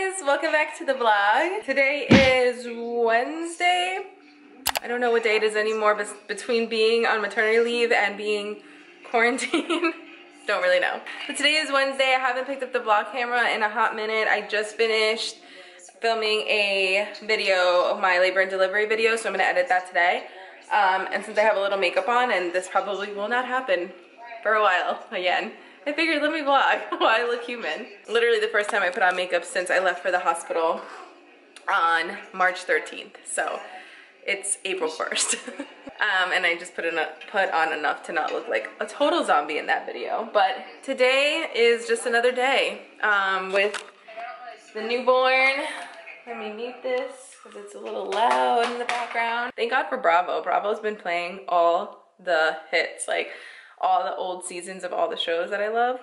guys, welcome back to the vlog. Today is Wednesday. I don't know what day it is anymore, but between being on maternity leave and being quarantined, don't really know. But today is Wednesday. I haven't picked up the vlog camera in a hot minute. I just finished filming a video of my labor and delivery video, so I'm gonna edit that today. And since I have a little makeup on, and this probably will not happen for a while again, I figured let me vlog while I look human. Literally the first time I put on makeup since I left for the hospital on March 13th. So it's April 1st. And I just put on enough to not look like a total zombie in that video. But today is just another day with the newborn. Let me mute this because it's a little loud in the background. Thank God for Bravo. Bravo's been playing all the hits, like all the old seasons of all the shows that I love.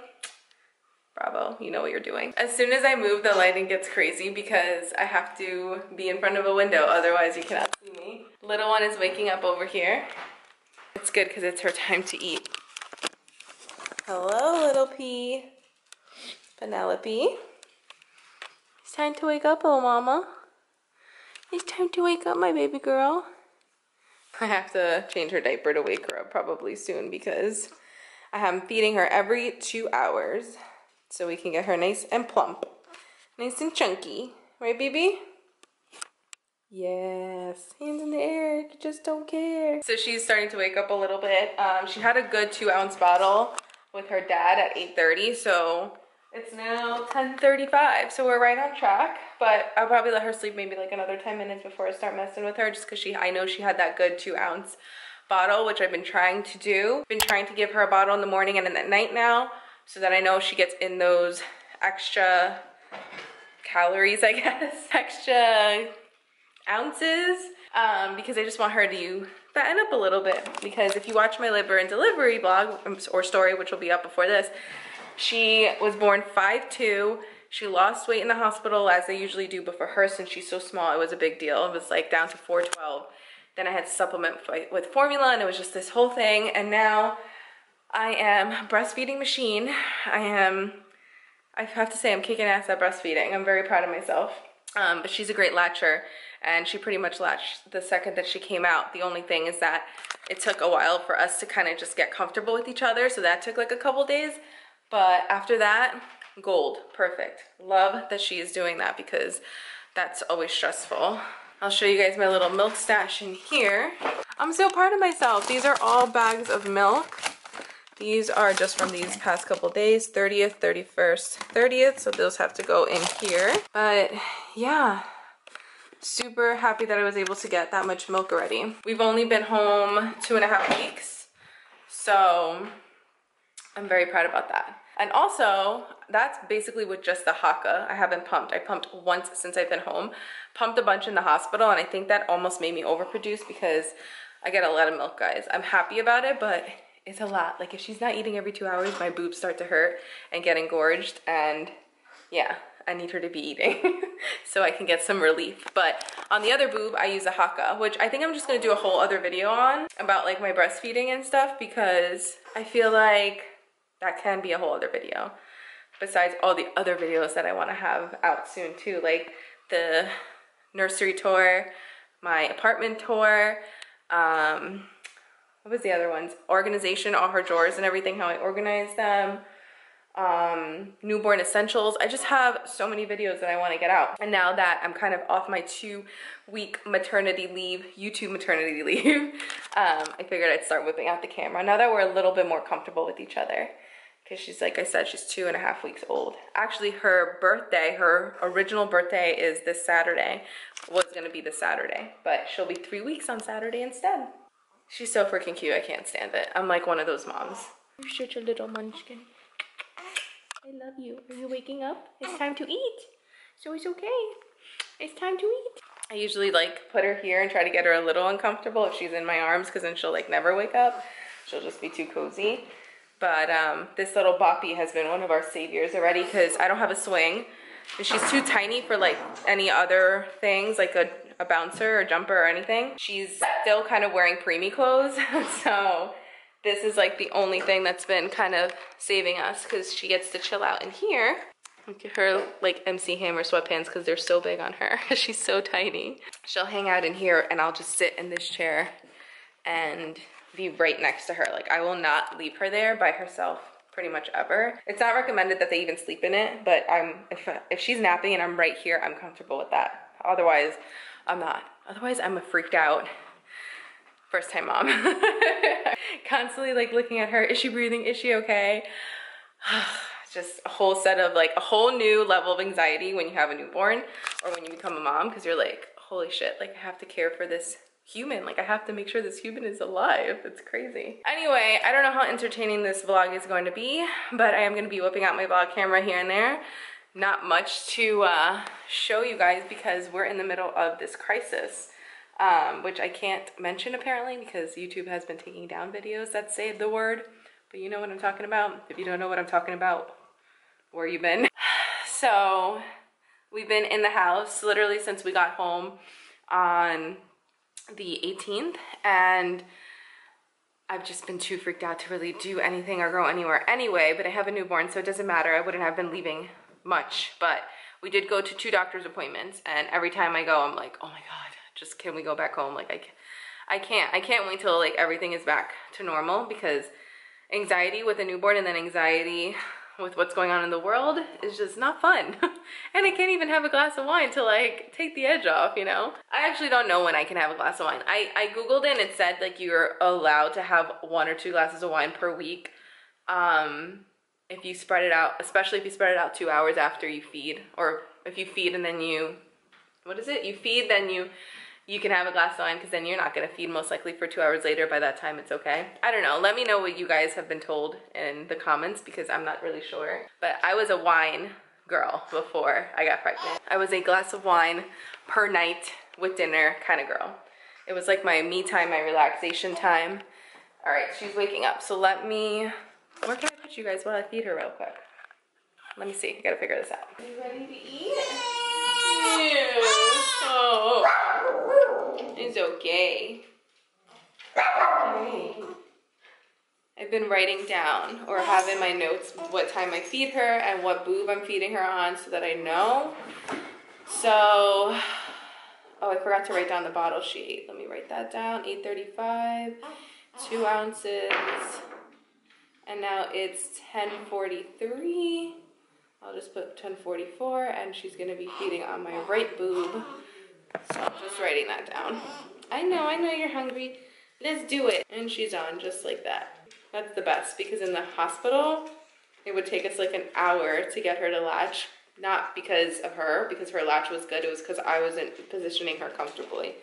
Bravo, you know what you're doing. As soon as I move, the lighting gets crazy because I have to be in front of a window, otherwise you cannot see me. Little one is waking up over here. It's good because it's her time to eat. Hello, little P. Penelope. It's time to wake up, little mama. It's time to wake up, my baby girl. I have to change her diaper to wake her up probably soon because I am feeding her every 2 hours so we can get her nice and plump, nice and chunky. Right, baby? Yes. Hands in the air. You just don't care. So she's starting to wake up a little bit. She had a good 2-ounce bottle with her dad at 8:30, so it's now 10:35, so we're right on track. But I'll probably let her sleep maybe like another 10 minutes before I start messing with her, just because I know she had that good 2-ounce bottle, which I've been trying to do. Been trying to give her a bottle in the morning and at night now, so that I know she gets in those extra calories, I guess, extra ounces, because I just want her to fatten up a little bit. Because if you watch my labor and delivery vlog or story, which will be up before this, she was born 5'2". She lost weight in the hospital as they usually do, but for her, since she's so small, it was a big deal. It was like down to 412. Then I had to supplement with formula, and it was just this whole thing. And now I am breastfeeding machine. I have to say I'm kicking ass at breastfeeding. I'm very proud of myself. But she's a great latcher, and she pretty much latched the second that she came out. The only thing is that it took a while for us to kind of just get comfortable with each other, so that took like a couple days. But after that, gold, perfect. Love that she is doing that because that's always stressful. I'll show you guys my little milk stash in here. I'm so proud of myself. These are all bags of milk. These are just from these past couple days, 30th, 31st, 30th, so those have to go in here. But yeah, super happy that I was able to get that much milk already. We've only been home 2.5 weeks, so I'm very proud about that. And also, that's basically with just the Haka. I haven't pumped. I pumped once since I've been home. Pumped a bunch in the hospital, and I think that almost made me overproduce because I get a lot of milk, guys. I'm happy about it, but it's a lot. Like, if she's not eating every 2 hours, my boobs start to hurt and get engorged, and yeah, I need her to be eating so I can get some relief. But on the other boob, I use a Haka, which I think I'm just gonna do a whole other video on about like my breastfeeding and stuff, because I feel like that can be a whole other video besides all the other videos that I want to have out soon too, like the nursery tour, my apartment tour, what was the other ones? Organization, all her drawers and everything, how I organize them, newborn essentials. I just have so many videos that I want to get out. And now that I'm kind of off my 2-week maternity leave, YouTube maternity leave, I figured I'd start whipping out the camera now that we're a little bit more comfortable with each other. Because she's, like I said, she's 2.5 weeks old. Actually, her birthday, her original birthday is this Saturday. Was gonna be this Saturday, but she'll be 3 weeks on Saturday instead. She's so freaking cute, I can't stand it. I'm like one of those moms. You're such a little munchkin. I love you. Are you waking up? It's time to eat. So it's okay. It's time to eat. I usually like put her here and try to get her a little uncomfortable if she's in my arms, because then she'll like never wake up. She'll just be too cozy. But this little boppy has been one of our saviors already, because I don't have a swing. And she's too tiny for like any other things, like a bouncer or jumper or anything. She's still kind of wearing preemie clothes. So this is like the only thing that's been kind of saving us, because she gets to chill out in here. Look at her like MC Hammer sweatpants because they're so big on her. She's so tiny. She'll hang out in here and I'll just sit in this chair and be right next to her. Like I will not leave her there by herself pretty much ever. It's not recommended that they even sleep in it, but if she's napping and I'm right here, I'm comfortable with that. Otherwise, I'm not. Otherwise, I'm a freaked out first time mom. Constantly like looking at her. Is she breathing? Is she okay? Just a whole set of like a whole new level of anxiety when you have a newborn or when you become a mom, because you're like, holy shit, like I have to care for this human. Like I have to make sure this human is alive. It's crazy. Anyway, I don't know how entertaining this vlog is going to be, but I am going to be whipping out my vlog camera here and there. Not much to show you guys because we're in the middle of this crisis, which I can't mention apparently because YouTube has been taking down videos that say the word, but you know what I'm talking about. If you don't know what I'm talking about, where you been? So we've been in the house literally since we got home on the 18th, and I've just been too freaked out to really do anything or go anywhere anyway, but I have a newborn, so it doesn't matter. I wouldn't have been leaving much, but we did go to 2 doctor's appointments, and every time I go, I'm like, oh my God, just can we go back home? Like I can't wait till like everything is back to normal, because anxiety with a newborn and then anxiety with what's going on in the world is just not fun. And I can't even have a glass of wine to like take the edge off, you know? I actually don't know when I can have a glass of wine. I Googled it and it said like you're allowed to have 1 or 2 glasses of wine per week. If you spread it out, especially if you spread it out 2 hours after you feed, or if you feed and then you, what is it? You feed, then you can have a glass of wine, because then you're not going to feed most likely for 2 hours later. By that time, it's okay. I don't know. Let me know what you guys have been told in the comments, because I'm not really sure. But I was a wine girl before I got pregnant. I was a glass of wine per night with dinner kind of girl. It was like my me time, my relaxation time. All right, she's waking up. So let me, where can I put you guys while I feed her real quick? Let me see. I got to figure this out. Are you ready to eat? Oh, it's okay. Okay. I've been writing down or have in my notes what time I feed her and what boob I'm feeding her on so that I know. So, oh, I forgot to write down the bottle she ate. Let me write that down. 835, 2 ounces, and now it's 10:43. I'll just put 10:44, and she's gonna be feeding on my right boob. So I'm just writing that down. I know you're hungry. Let's do it. And she's on just like that. That's the best, because in the hospital, it would take us like an hour to get her to latch. Not because of her, because her latch was good. It was because I wasn't positioning her comfortably.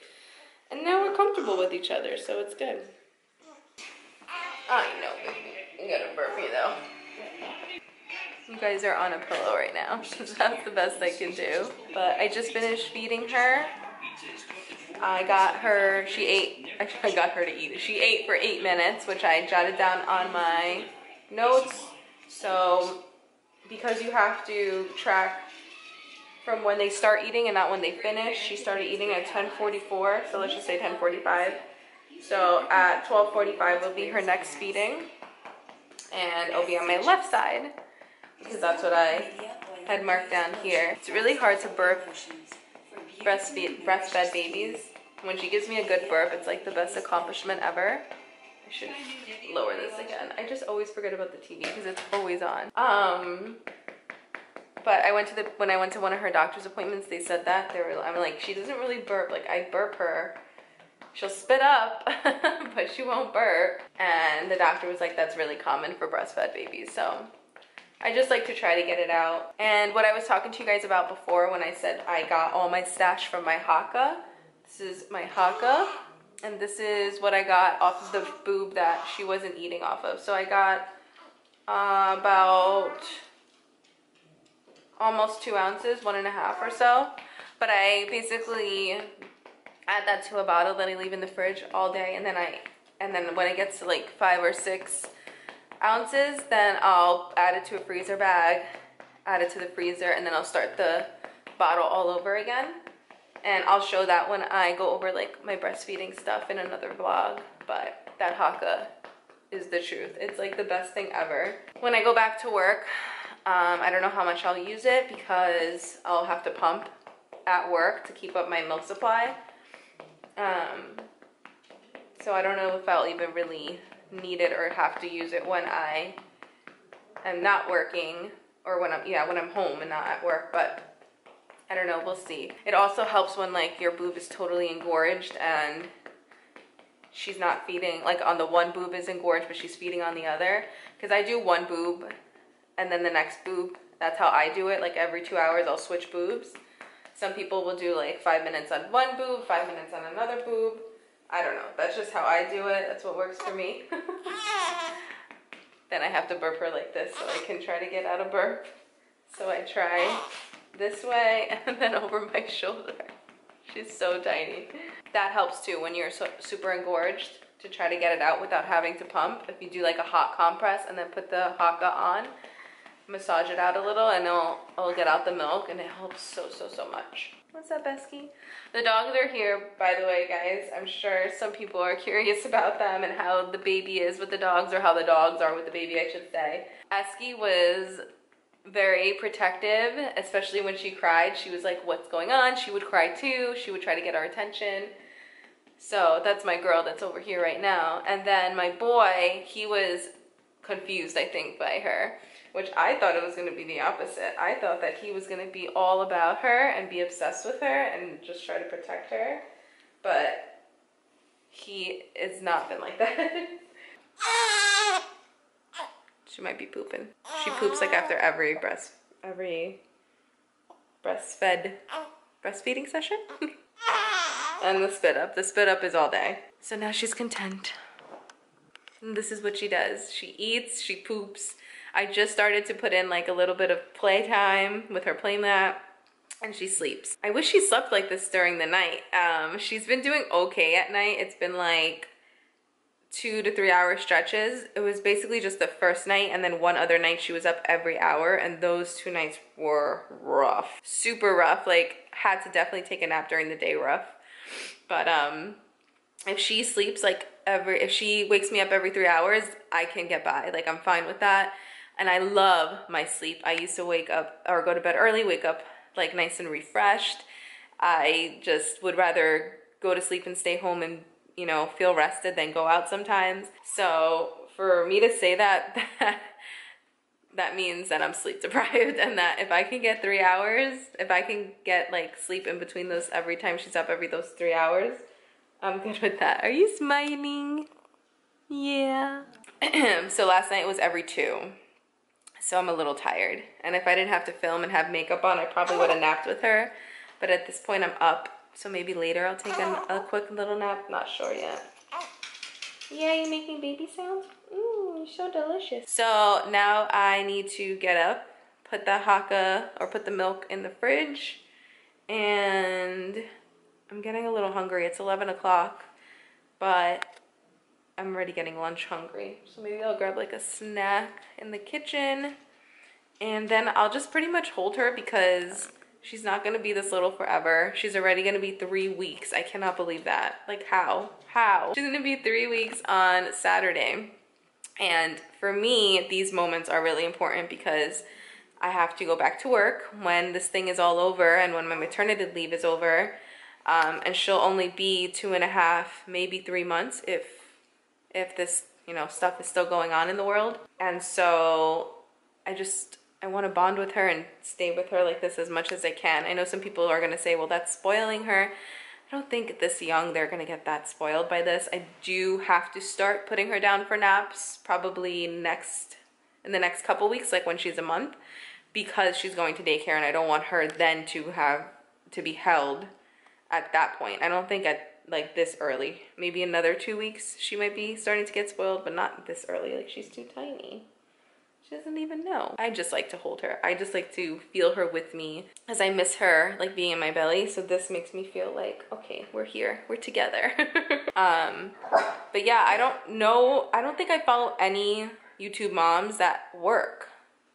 And now we're comfortable with each other, so it's good. I know, baby. You gotta burp me though. You guys are on a pillow right now. That's the best I can do. But I just finished feeding her. I got her, she ate, actually I got her to eat. She ate for 8 minutes, which I jotted down on my notes. So because you have to track from when they start eating and not when they finish, she started eating at 10:44. So let's just say 10:45. So at 12:45 will be her next feeding. And it'll be on my left side, because that's what I had marked down here. It's really hard to breastfed babies. When she gives me a good burp, it's like the best accomplishment ever. I should lower this again. I just always forget about the TV because it's always on. But when I went to one of her doctor's appointments, they said that I'm like, she doesn't really burp. Like I burp her, she'll spit up, but she won't burp. And the doctor was like, that's really common for breastfed babies. So I just like to try to get it out. And what I was talking to you guys about before when I said I got all my stash from my haka, this is my haka, and this is what I got off of the boob that she wasn't eating off of. So I got about almost 2 ounces, 1.5 or so. But I basically add that to a bottle that I leave in the fridge all day, and then when it gets to like 5 or 6 ounces, then I'll add it to a freezer bag, add it to the freezer, and then I'll start the bottle all over again. And I'll show that when I go over like my breastfeeding stuff in another vlog. But that haka is the truth. It's like the best thing ever. When I go back to work, I don't know how much I'll use it because I'll have to pump at work to keep up my milk supply. So I don't know if I'll even really need it or have to use it when I am not working, or when I'm home and not at work, but I don't know, we'll see. It also helps when like your boob is totally engorged and she's not feeding, like on the one boob is engorged but she's feeding on the other, because I do one boob and then the next boob. That's how I do it. Like every 2 hours I'll switch boobs. Some people will do like 5 minutes on one boob, 5 minutes on another boob. I don't know. That's just how I do it. That's what works for me. Then I have to burp her like this so I can try to get out of burp. So I try this way and then over my shoulder. She's so tiny. That helps too when you're super engorged, to try to get it out without having to pump. If you do like a hot compress and then put the haka on, massage it out a little, and it'll get out the milk, and it helps so much. What's up, Esky? The dogs are here, by the way, guys. I'm sure some people are curious about them and how the baby is with the dogs, or how the dogs are with the baby, I should say. Esky was very protective, especially when she cried. She was like, what's going on? She would cry too. She would try to get our attention. So that's my girl that's over here right now. And then my boy, he was confused, I think, by her, which I thought it was going to be the opposite. I thought that he was going to be all about her and be obsessed with her and just try to protect her. But he has not been like that. She might be pooping. She poops like after every breastfeeding session. And the spit up. The spit up is all day. So now she's content. And this is what she does. She eats, she poops. I just started to put in like a little bit of playtime with her play mat, and she sleeps. I wish she slept like this during the night. She's been doing okay at night. It's been like 2 to 3 hour stretches. It was basically just the first night, and then one other night she was up every hour, and those 2 nights were rough. Super rough. Like, had to definitely take a nap during the day rough. But if she sleeps like if she wakes me up every 3 hours, I can get by. Like, I'm fine with that. And I love my sleep. I used to wake up or go to bed early, wake up like nice and refreshed. I just would rather go to sleep and stay home and, you know, feel rested than go out sometimes. So for me to say that, that means that I'm sleep deprived, and that if I can get 3 hours, if I can get like sleep in between those every time she's up those 3 hours, I'm good with that. Are you smiling? Yeah. So last night was every 2. So I'm a little tired. And if I didn't have to film and have makeup on, I probably would have napped with her. But at this point I'm up. So maybe later I'll take a quick little nap. Not sure yet. Yeah, you making baby sounds? You're so delicious. So now I need to get up, put the haka or put the milk in the fridge, and I'm getting a little hungry. It's 11 o'clock, but I'm already getting lunch hungry. So maybe I'll grab like a snack in the kitchen, and then I'll just pretty much hold her because she's not gonna be this little forever. She's already gonna be 3 weeks. I cannot believe that. Like, how? She's gonna be 3 weeks on Saturday. And for me, these moments are really important because I have to go back to work when this thing is all over and when my maternity leave is over. And she'll only be 2.5, maybe 3 months if this, you know, stuff is still going on in the world. And so I want to bond with her and stay with her like this as much as I can. I know some people are going to say, well, that's spoiling her. I don't think this young they're going to get that spoiled by this. I do have to start putting her down for naps probably in the next couple weeks, like when she's a month, because she's going to daycare, and I don't want her then to be held at that point. I don't think at like this early. Maybe another 2 weeks she might be starting to get spoiled, but not this early. Like, she's too tiny. She doesn't even know. I just like to hold her. I just like to feel her with me, as I miss her like being in my belly. So this makes me feel like, okay, we're here, we're together. But yeah, I don't think I follow any YouTube moms that work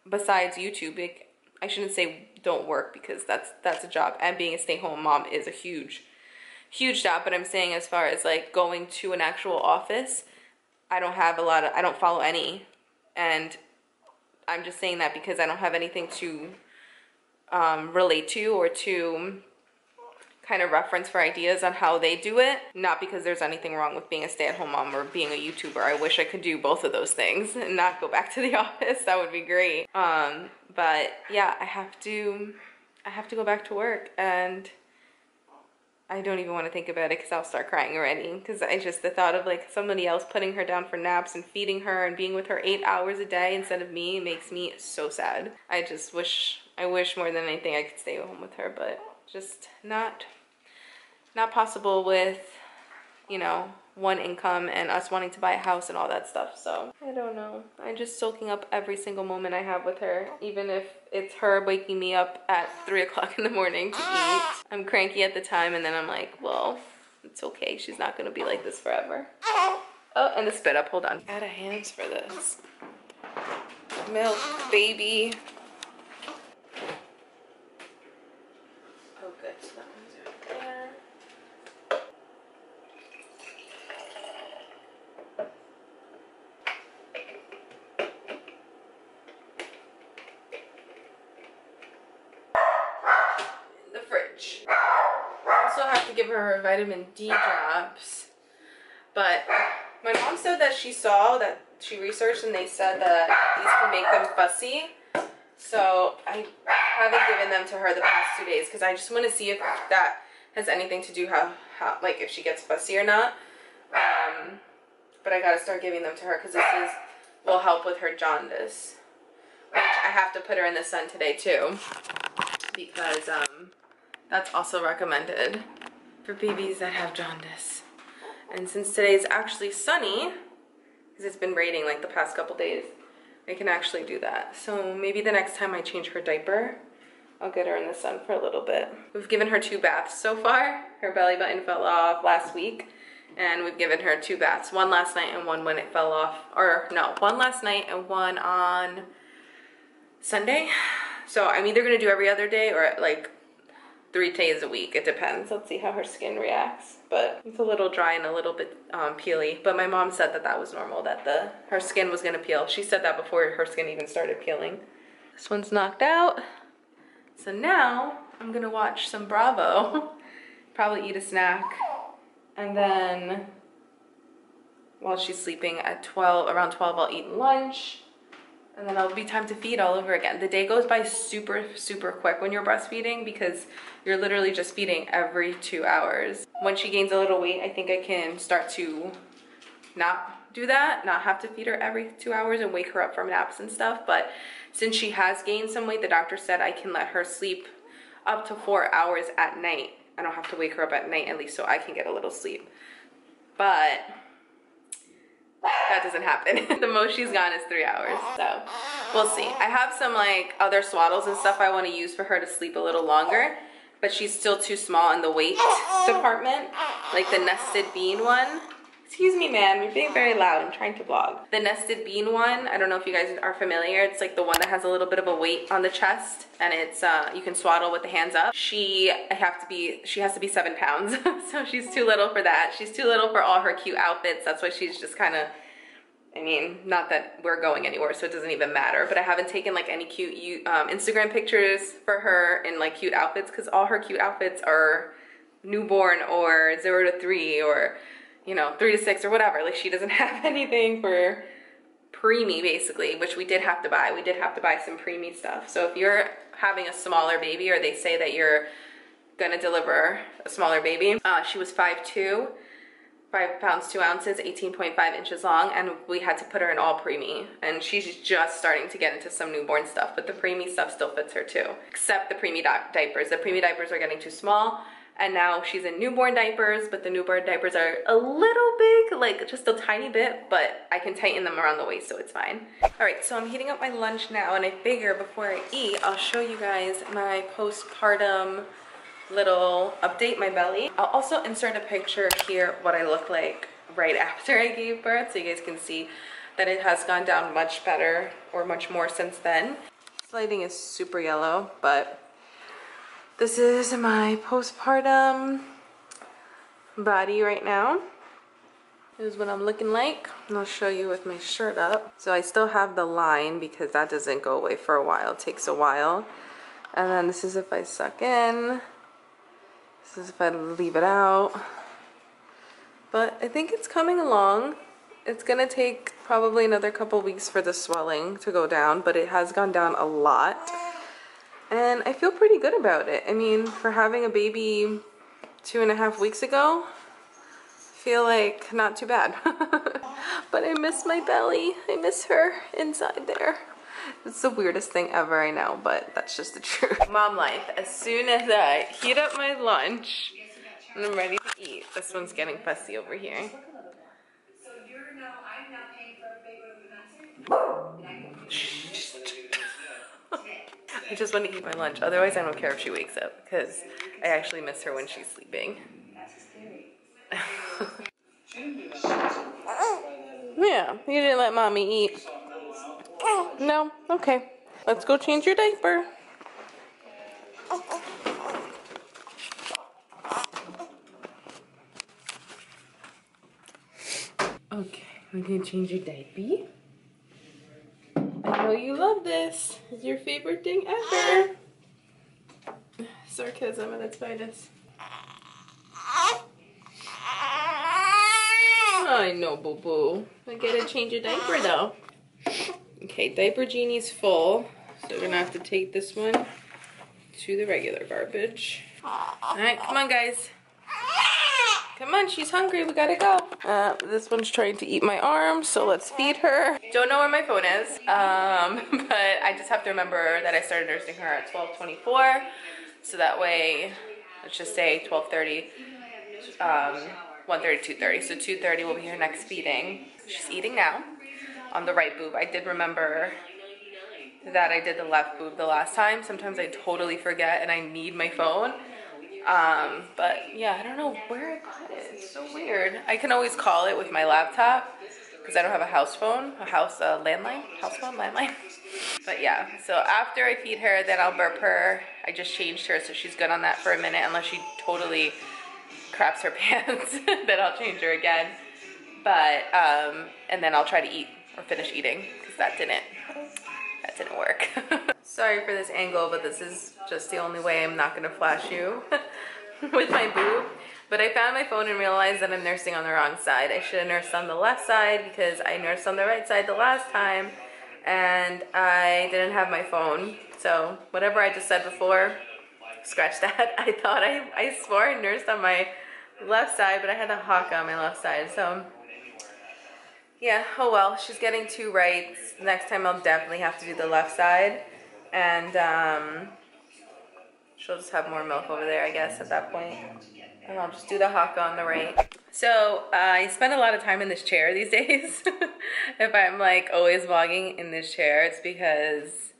besides YouTube. Like, I shouldn't say don't work, because that's a job, and being a stay-home mom is a huge job. But I'm saying, as far as like going to an actual office, I don't follow any. And I'm just saying that because I don't have anything to relate to or to kind of reference for ideas on how they do it. Not because there's anything wrong with being a stay-at-home mom or being a YouTuber. I wish I could do both of those things and not go back to the office. That would be great. But yeah, I have to go back to work, and I don't even want to think about it because I'll start crying already. Because the thought of like somebody else putting her down for naps and feeding her and being with her 8 hours a day instead of me makes me so sad. I wish more than anything I could stay home with her, but just not possible with, you know, one income and us wanting to buy a house and all that stuff. So I don't know. I'm just soaking up every single moment I have with her, even if it's her waking me up at 3 o'clock in the morning to eat. I'm cranky at the time, and then I'm like, well, it's okay. She's not gonna be like this forever. Oh, and the spit up, hold on. Out of hands for this. Milk, baby. Oh, good. So that one's right there. Give her vitamin D drops, but my mom said that she researched and they said that these can make them fussy, so I haven't given them to her the past 2 days because I just want to see if that has anything to do how like if she gets fussy or not. But I gotta start giving them to her because will help with her jaundice, which I have to put her in the sun today too, because that's also recommended for babies that have jaundice. And since today is actually sunny, because it's been raining like the past couple days, I can actually do that. So maybe the next time I change her diaper, I'll get her in the sun for a little bit. We've given her 2 baths so far. Her belly button fell off last week, and we've given her 2 baths. One last night and one when it fell off. Or no, one last night and one on Sunday. So I'm either gonna do every other day or like 3 days a week. It depends. Let's see how her skin reacts. But it's a little dry and a little bit peely. But my mom said that was normal, that her skin was gonna peel. She said that before her skin even started peeling. This one's knocked out. So now I'm gonna watch some Bravo, probably eat a snack, and then while she's sleeping at around 12, I'll eat lunch. And then it'll be time to feed all over again. The day goes by super, super quick when you're breastfeeding because you're literally just feeding every 2 hours. When she gains a little weight, I think I can start to not do that, not have to feed her every 2 hours and wake her up from naps and stuff. But since she has gained some weight, the doctor said I can let her sleep up to 4 hours at night. I don't have to wake her up at night, at least, so I can get a little sleep. But that doesn't happen. The most she's gone is 3 hours, so we'll see. I have some like other swaddles and stuff I want to use for her to sleep a little longer, but she's still too small in the weight department, like the nested bean one. Excuse me, ma'am, you're being very loud. I'm trying to vlog. The nested bean one, I don't know if you guys are familiar. It's like the one that has a little bit of a weight on the chest, and it's you can swaddle with the hands up. She has to be 7 pounds, so she's too little for that. She's too little for all her cute outfits. That's why she's just kind of, I mean, not that we're going anywhere, so it doesn't even matter, but I haven't taken like any cute Instagram pictures for her in like cute outfits, because all her cute outfits are newborn or 0 to 3 or, you know, 3 to 6 or whatever. Like, she doesn't have anything for preemie, basically, which we did have to buy. We did have to buy some preemie stuff. So if you're having a smaller baby, or they say that you're gonna deliver a smaller baby, she was 5'2", 5 pounds 2 ounces, 18.5 inches long, and we had to put her in all preemie. And she's just starting to get into some newborn stuff, but the preemie stuff still fits her too, except the preemie diapers. The preemie diapers are getting too small, and now she's in newborn diapers, but the newborn diapers are a little big, like just a tiny bit, but I can tighten them around the waist, so it's fine. All right, so I'm heating up my lunch now, and I figure before I eat, I'll show you guys my postpartum little update, my belly. I'll also insert a picture here what I look like right after I gave birth, so you guys can see that it has gone down much better, or much more since then. This lighting is super yellow, but this is my postpartum body right now. Here's what I'm looking like. And I'll show you with my shirt up. So I still have the line because that doesn't go away for a while. It takes a while. And then this is if I suck in. This is if I leave it out. But I think it's coming along. It's gonna take probably another couple weeks for the swelling to go down, but it has gone down a lot. And I feel pretty good about it. I mean, for having a baby 2.5 weeks ago, feel like not too bad. But I miss my belly. I miss her inside there. It's the weirdest thing ever, I know, but that's just the truth. Mom life. As soon as I heat up my lunch and I'm ready to eat, this one's getting fussy over here. So you're now, I'm now paying for a big I just want to eat my lunch. Otherwise, I don't care if she wakes up because I actually miss her when she's sleeping. Yeah, you didn't let mommy eat. No? Okay. Let's go change your diaper. Okay, we're gonna change your diaper. I know you love this. It's your favorite thing ever. Sarcasm at its finest. I know, boo-boo. I gotta change your diaper though. Okay, diaper genie's full, so we're gonna have to take this one to the regular garbage. All right, come on, guys. Come on, she's hungry. We gotta go. This one's trying to eat my arm, so let's feed her. Don't know where my phone is, but I just have to remember that I started nursing her at 12:24, so that way, let's just say 12:30, 1:30, 2:30. So 2:30 will be her next feeding. She's eating now on the right boob. I did remember that I did the left boob the last time. Sometimes I totally forget and I need my phone. But yeah, I don't know where I put it. It's so weird. I can always call it with my laptop because I don't have a house phone, landline, house phone, landline. But yeah, so after I feed her, then I'll burp her. I just changed her, so she's good on that for a minute unless she totally craps her pants. Then I'll change her again. But, and then I'll try to eat or finish eating because that didn't work. Sorry for this angle, but this is just the only way I'm not gonna flash you with my boob. But I found my phone and realized that I'm nursing on the wrong side. I should have nursed on the left side because I nursed on the right side the last time and I didn't have my phone. So whatever I just said before, scratch that. I swore I nursed on my left side, but I had a hawk on my left side. So yeah, oh well, she's getting 2 rights. Next time I'll definitely have to do the left side. And she'll just have more milk over there, I guess, at that point. And I'll just do the haka on the right. So I spend a lot of time in this chair these days. If I'm like always vlogging in this chair, it's because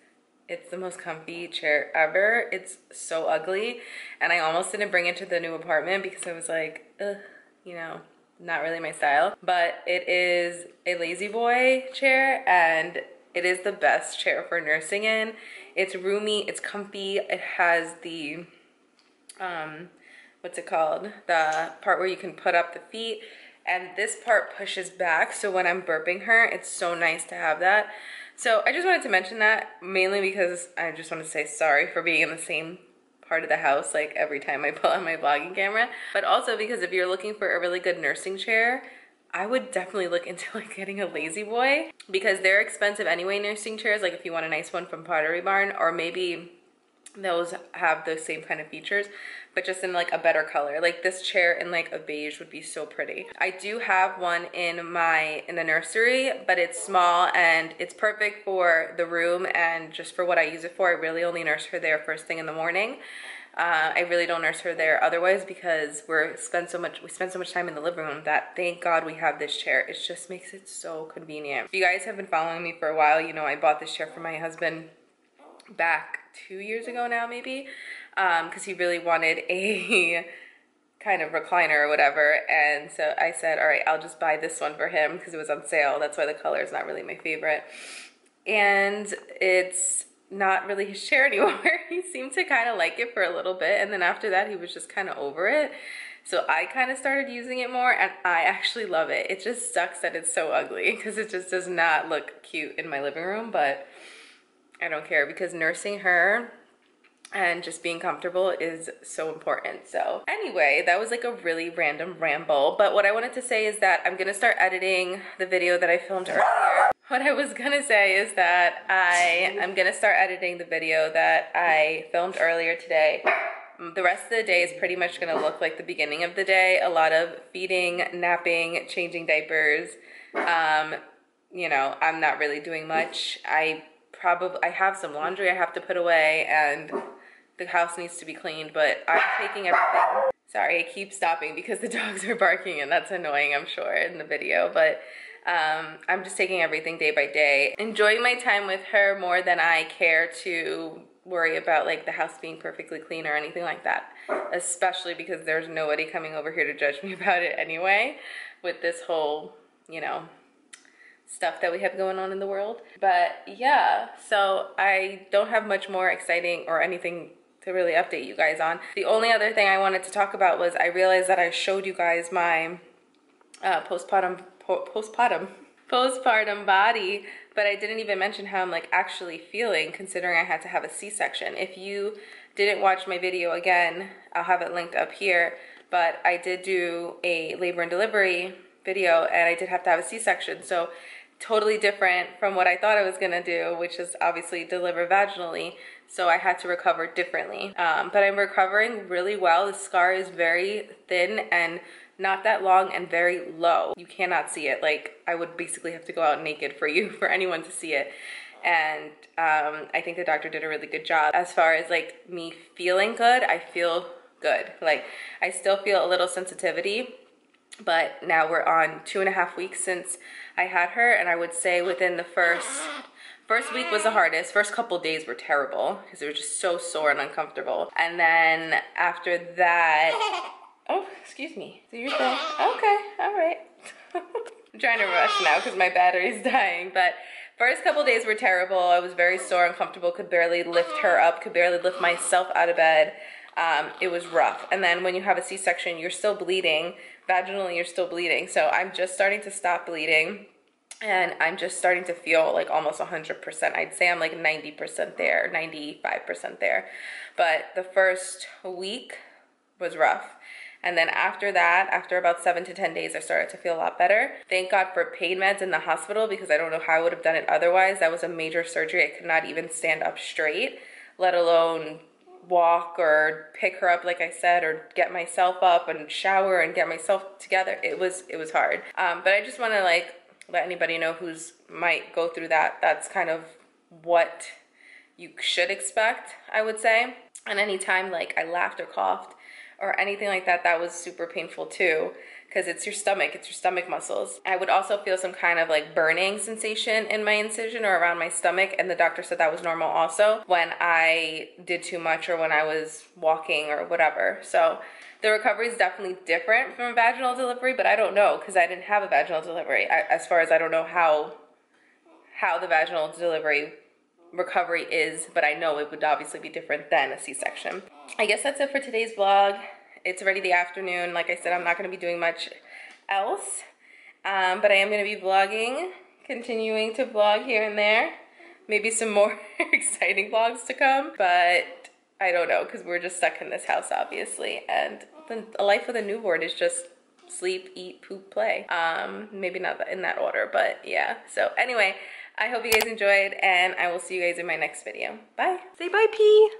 it's the most comfy chair ever. It's so ugly. And I almost didn't bring it to the new apartment because I was like, ugh, you know, not really my style. But it is a lazy boy chair and it is the best chair for nursing in. It's roomy, it's comfy. It has the, what's it called? The part where you can put up the feet. And this part pushes back, so when I'm burping her, it's so nice to have that. So I just wanted to mention that, mainly because I just want to say sorry for being in the same part of the house like every time I pull out my vlogging camera. But also because if you're looking for a really good nursing chair, I would definitely look into like getting a lazy boy because they're expensive anyway, nursing chairs, like if you want a nice one from Pottery Barn, or maybe those have the same kind of features, but just in like a better color. Like this chair in like a beige would be so pretty. I do have one in the nursery, but it's small and it's perfect for the room and just for what I use it for. I really only nurse her there first thing in the morning. I really don't nurse her there otherwise because we spend so much time in the living room that thank God we have this chair. It just makes it so convenient. If you guys have been following me for a while, you know I bought this chair for my husband back 2 years ago now maybe, because he really wanted a kind of recliner or whatever, and so I said, all right, I'll just buy this one for him because it was on sale. That's why the color is not really my favorite, and it's not really his chair anymore. He seemed to kind of like it for a little bit, and then after that he was just kind of over it. So I kind of started using it more, and I actually love it. It just sucks that it's so ugly because it just does not look cute in my living room, but I don't care because nursing her and just being comfortable is so important. So anyway, that was like a really random ramble. But what I wanted to say is that I'm gonna start editing the video that I filmed earlier. What I was gonna say is that I'm gonna start editing the video that I filmed earlier today. The rest of the day is pretty much gonna look like the beginning of the day. A lot of feeding, napping, changing diapers. You know, I'm not really doing much. I have some laundry I have to put away, and the house needs to be cleaned, but I'm taking everything. Sorry, I keep stopping because the dogs are barking, and that's annoying, I'm sure, in the video, but I'm just taking everything day by day. Enjoying my time with her more than I care to worry about like the house being perfectly clean or anything like that, especially because there's nobody coming over here to judge me about it anyway, with this whole, you know, stuff that we have going on in the world. But yeah, so I don't have much more exciting or anything to really update you guys on. The only other thing I wanted to talk about was I realized that I showed you guys my postpartum body, but I didn't even mention how I'm like actually feeling, considering I had to have a C-section. If you didn't watch my video, again, I'll have it linked up here, but I did do a labor and delivery video, and I did have to have a C-section. So totally different from what I thought I was gonna do, which is obviously deliver vaginally. So I had to recover differently. But I'm recovering really well. The scar is very thin and not that long and very low. You cannot see it. Like, I would basically have to go out naked for anyone to see it. And I think the doctor did a really good job. As far as like me feeling good, I feel good. Like, I still feel a little sensitivity, but now we're on 2.5 weeks since I had her, and I would say within the first week was the hardest. First couple days were terrible because they were just so sore and uncomfortable. And then after that, oh, excuse me. So you're saying, okay, all right. I'm trying to rush now because my battery's dying, but first couple days were terrible. I was very sore, uncomfortable, could barely lift her up, could barely lift myself out of bed. It was rough. And then when you have a C-section, you're still bleeding. Vaginally, you're still bleeding. So I'm just starting to stop bleeding, and I'm just starting to feel like almost 100%. I'd say I'm like 90% there, 95% there. But the first week was rough. And then after that, after about 7 to 10 days, I started to feel a lot better. Thank God for pain meds in the hospital, because I don't know how I would have done it otherwise. That was a major surgery. I could not even stand up straight, let alone walk or pick her up, like I said, or get myself up and shower and get myself together. It was hard. But I just want to like let anybody know who's might go through that. That's kind of what you should expect, I would say. And anytime like I laughed or coughed or anything like that, that was super painful too, because it's your stomach muscles. I would also feel some kind of like burning sensation in my incision or around my stomach, and the doctor said that was normal also when I did too much or when I was walking or whatever. So the recovery is definitely different from a vaginal delivery, but I don't know because I didn't have a vaginal delivery. As far as I don't know how the vaginal delivery recovery is, but I know it would obviously be different than a C-section. I guess that's it for today's vlog. It's already the afternoon. Like I said, I'm not going to be doing much else, but I am going to be vlogging, continuing to vlog here and there. Maybe some more exciting vlogs to come, but I don't know because we're just stuck in this house, obviously, and the life of a newborn is just sleep, eat, poop, play. Maybe not in that order, but yeah. So anyway, I hope you guys enjoyed, and I will see you guys in my next video. Bye. Say bye, P.